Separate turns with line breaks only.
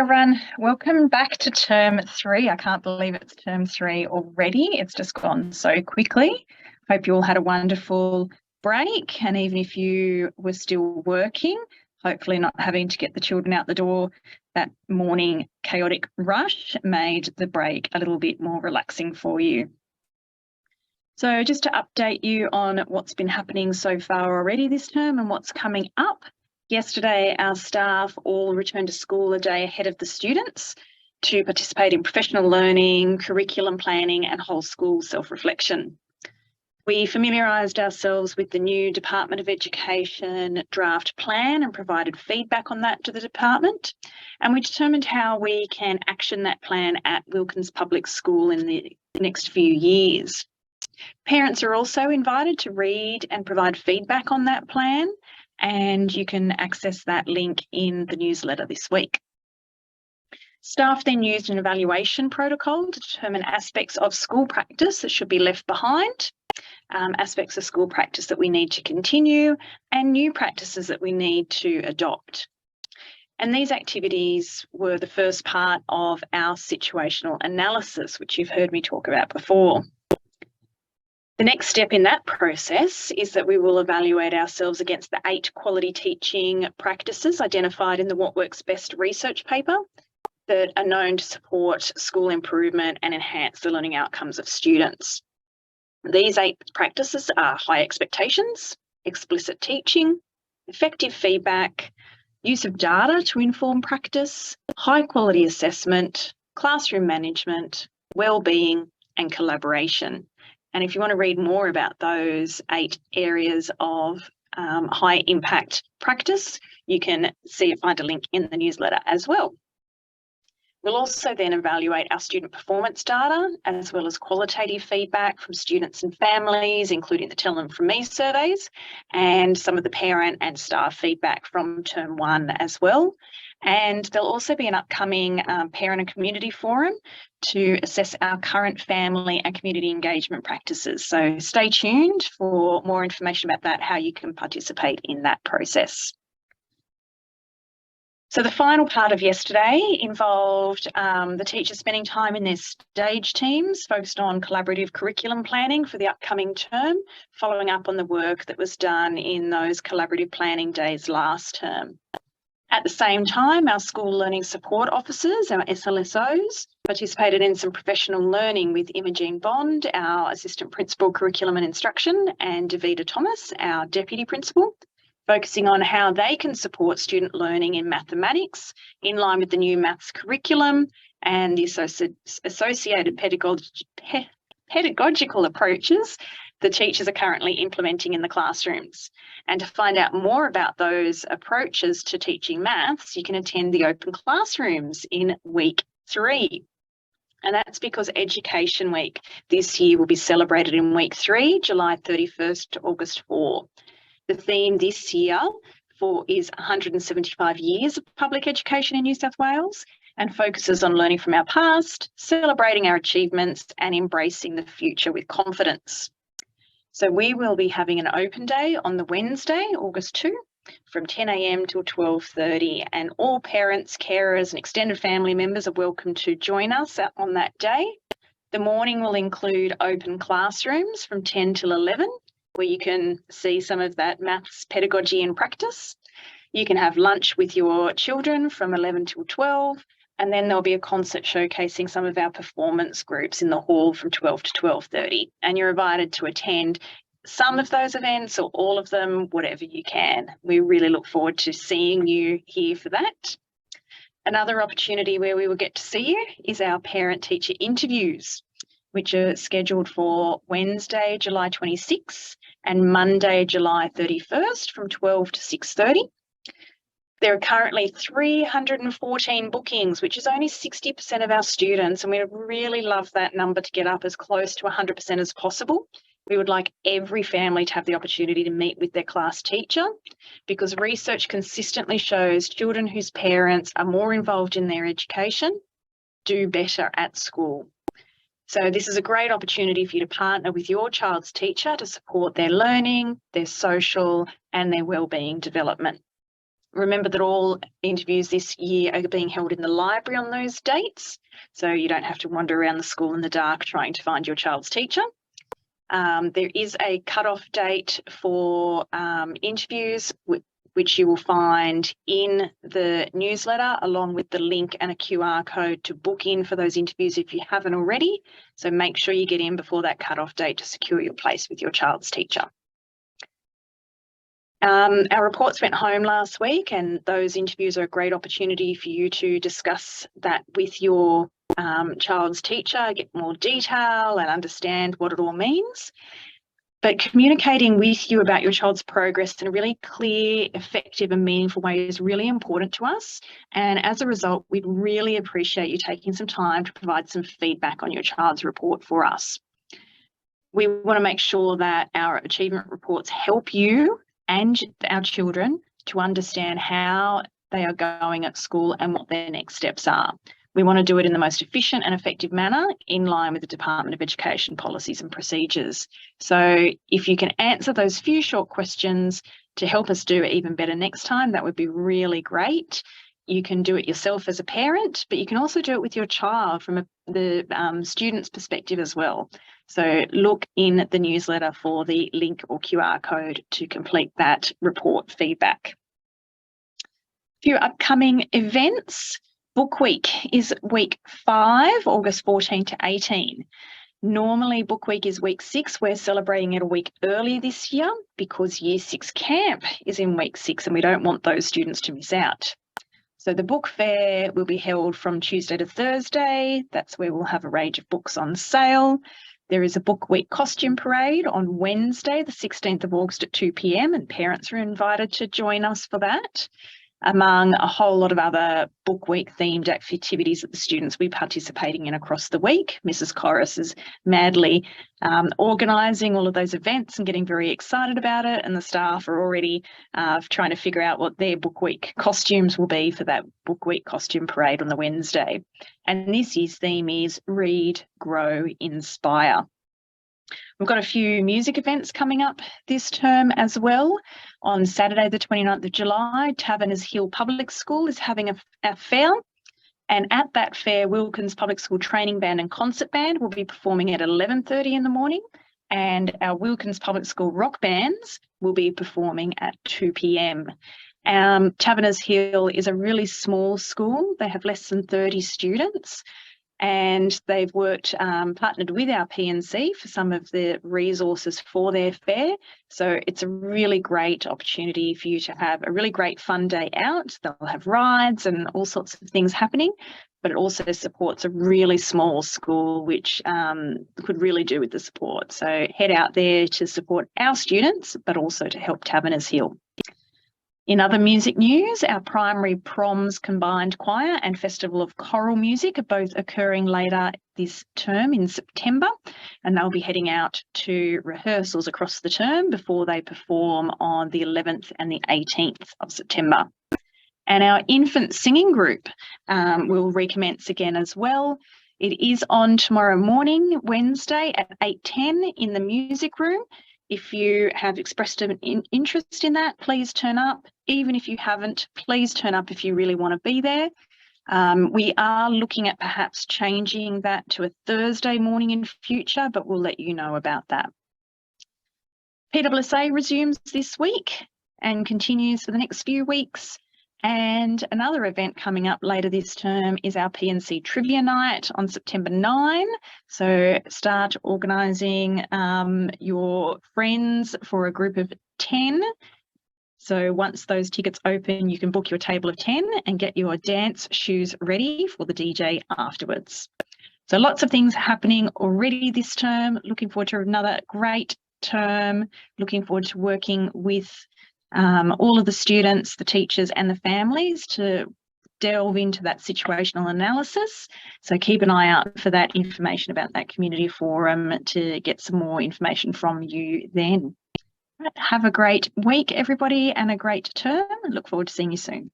everyone. Welcome back to term 3. I can't believe it's term 3 already. It's just gone so quickly. Hope you all had a wonderful break, and even if you were still working, hopefully not having to get the children out the door, that morning chaotic rush made the break a little bit more relaxing for you. So just to update you on what's been happening so far already this term and what's coming up. Yesterday, our staff all returned to school a day ahead of the students to participate in professional learning, curriculum planning and whole school self-reflection. We familiarised ourselves with the new Department of Education draft plan and provided feedback on that to the department, and we determined how we can action that plan at Wilkins Public School in the next few years. Parents are also invited to read and provide feedback on that plan, and you can access that link in the newsletter this week. Staff then used an evaluation protocol to determine aspects of school practice that should be left behind, aspects of school practice that we need to continue, and new practices that we need to adopt. And these activities were the first part of our situational analysis, which you've heard me talk about before. The next step in that process is that we will evaluate ourselves against the 8 quality teaching practices identified in the What Works Best research paper that are known to support school improvement and enhance the learning outcomes of students. These 8 practices are high expectations, explicit teaching, effective feedback, use of data to inform practice, high quality assessment, classroom management, wellbeing and collaboration. And if you want to read more about those 8 areas of high impact practice, you can find a link in the newsletter as well. We'll also then evaluate our student performance data as well as qualitative feedback from students and families, including the Tell Them From Me surveys and some of the parent and staff feedback from term 1 as well. And there'll also be an upcoming parent and community forum to assess our current family and community engagement practices. So stay tuned for more information about that, how you can participate in that process. So the final part of yesterday involved the teachers spending time in their stage teams focused on collaborative curriculum planning for the upcoming term, following up on the work that was done in those collaborative planning days last term. At the same time, our school learning support officers, our SLSOs, participated in some professional learning with Imogene Bond, our Assistant Principal Curriculum and Instruction, and Davida Thomas, our Deputy Principal, focusing on how they can support student learning in mathematics in line with the new maths curriculum and the associated pedagogical approaches the teachers are currently implementing in the classrooms. And to find out more about those approaches to teaching maths, you can attend the Open Classrooms in week 3. And that's because Education Week this year will be celebrated in week 3, July 31st to August 4. The theme this year is 175 years of public education in New South Wales and focuses on learning from our past, celebrating our achievements and embracing the future with confidence. So we will be having an open day on the Wednesday, August 2, from 10 a.m. till 12:30, and all parents, carers and extended family members are welcome to join us on that day. The morning will include open classrooms from 10 till 11, where you can see some of that maths pedagogy in practice. You can have lunch with your children from 11 till 12, and then there'll be a concert showcasing some of our performance groups in the hall from 12 to 12:30. And you're invited to attend some of those events or all of them, whatever you can. We really look forward to seeing you here for that. Another opportunity where we will get to see you is our parent-teacher interviews, which are scheduled for Wednesday, July 26th and Monday, July 31st from 12 to 6:30. There are currently 314 bookings, which is only 60% of our students, and we would really love that number to get up as close to 100% as possible. We would like every family to have the opportunity to meet with their class teacher, because research consistently shows children whose parents are more involved in their education do better at school. So this is a great opportunity for you to partner with your child's teacher to support their learning, their social and their wellbeing development. Remember that all interviews this year are being held in the library on those dates, so you don't have to wander around the school in the dark trying to find your child's teacher. There is a cut-off date for interviews, which you will find in the newsletter, along with the link and a QR code to book in for those interviews if you haven't already. So make sure you get in before that cut-off date to secure your place with your child's teacher. Our reports went home last week, and those interviews are a great opportunity for you to discuss that with your child's teacher, get more detail and understand what it all means. But communicating with you about your child's progress in a really clear, effective and meaningful way is really important to us. And as a result, we'd really appreciate you taking some time to provide some feedback on your child's report for us. We want to make sure that our achievement reports help you and our children to understand how they are going at school and what their next steps are. We want to do it in the most efficient and effective manner in line with the Department of Education policies and procedures. So if you can answer those few short questions to help us do it even better next time, that would be really great. You can do it yourself as a parent, but you can also do it with your child from the student's perspective as well. So look in the newsletter for the link or QR code to complete that report feedback. A few upcoming events. Book Week is week 5, August 14 to 18. Normally Book Week is week 6. We're celebrating it a week early this year because Year 6 camp is in week 6 and we don't want those students to miss out. So the book fair will be held from Tuesday to Thursday. That's where we'll have a range of books on sale. There is a Book Week costume parade on Wednesday, the 16th of August at 2 p.m, and parents are invited to join us for that, among a whole lot of other Book Week themed activities that the students will be participating in across the week. Mrs. Corris is madly organising all of those events and getting very excited about it, and the staff are already trying to figure out what their Book Week costumes will be for that Book Week costume parade on the Wednesday. And this year's theme is Read, Grow, Inspire. We've got a few music events coming up this term as well. On Saturday, the 29th of July, Taverners Hill Public School is having a fair. And at that fair, Wilkins Public School Training Band and Concert Band will be performing at 11:30 in the morning. And our Wilkins Public School rock bands will be performing at 2 p.m. Taverners Hill is a really small school. They have less than 30 students. And they've partnered with our P&C for some of the resources for their fair. So it's a really great opportunity for you to have a really great fun day out. They'll have rides and all sorts of things happening, but it also supports a really small school, which could really do with the support. So head out there to support our students, but also to help Taverners Hill. In other music news, our primary Proms Combined Choir and Festival of Choral Music are both occurring later this term in September, and they'll be heading out to rehearsals across the term before they perform on the 11th and the 18th of September. And our infant singing group will recommence again as well. It is on tomorrow morning, Wednesday at 8:10 in the music room. If you have expressed an interest in that, please turn up. Even if you haven't, please turn up if you really want to be there. We are looking at perhaps changing that to a Thursday morning in future, but we'll let you know about that. PWSA resumes this week and continues for the next few weeks. And another event coming up later this term is our P&C Trivia Night on September 9. So start organising your friends for a group of 10. So once those tickets open, you can book your table of 10 and get your dance shoes ready for the DJ afterwards. So lots of things happening already this term. Looking forward to another great term. Looking forward to working with all of the students, the teachers and the families to delve into that situational analysis. So keep an eye out for that information about that community forum to get some more information from you then. Have a great week, everybody, and a great term. Look forward to seeing you soon.